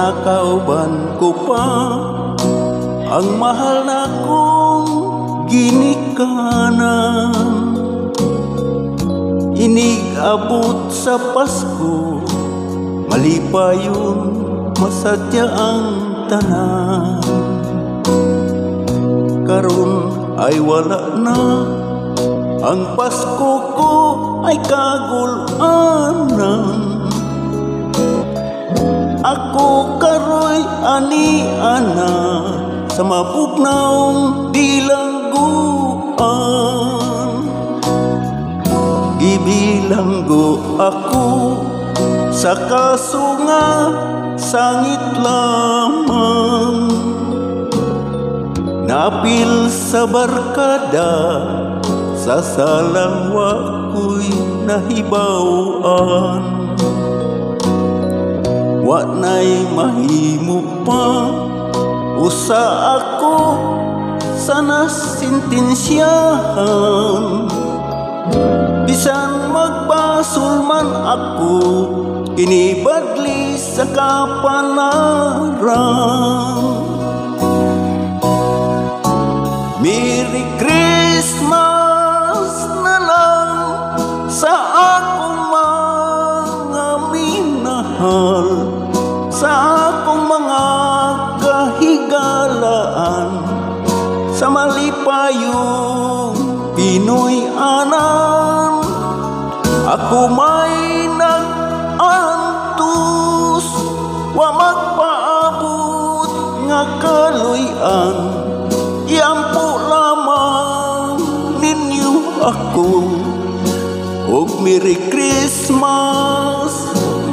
kinakauban ko pa ang mahal na kong ginikanan. Inig-abot sa Pasko, mali pa yun, masadya ang tanan. Karon ay wala na, ang Pasko ko ay kagul-anan. Ako karoy ani-ana sa mapugnaong bilangguan. Gibilanggo ako sa kaso nga sangit lamang. Napil sa barkada, sa salangwa ko'y nahibawan. Wa na'y mahimo pa, usa ako sa nasintensyahan. Bisan magbasol man ako, kinibadli sa kapanaran. Merry Christmas na lang sa akong mga minahal, sa akong mga kahigalaan, sa malipayong Pinoy anan. Ako may nag-antos, wa magpaabot nga kaluy-an. Iampo lamang ninyo ako, og Merry Christmas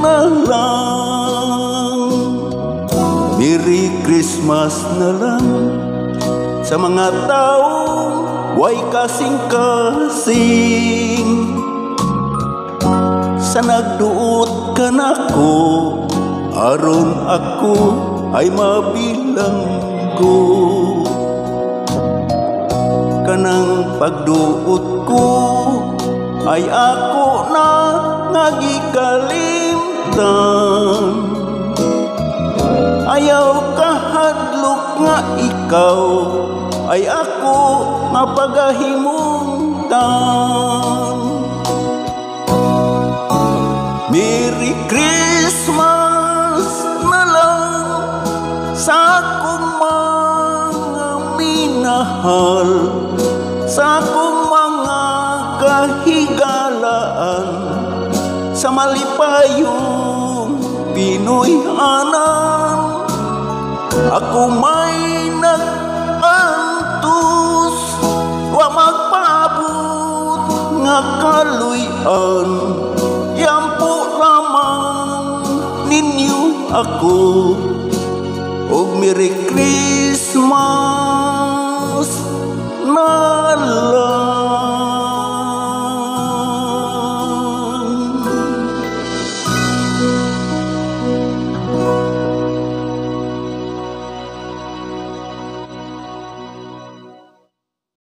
na lang. Merry Christmas na lang sa mga taong way kasing-kasing. Sa nagduot ka nako, aron ako ay mabilanggo. Kanang pagduot ko ay ako na nagikalimtan. Ayaw kahadlok nga ikaw ay ako nga pagahimuntan. Merry Christmas na lang sa akong mga minahal, sa akong mga kahigalaan, sa malipayong Pinoy anan. Ako may nag-antos, wa magpaabot nga kaluy-an. Iampo lamang ninyo ako, og Merry Christmas na lang.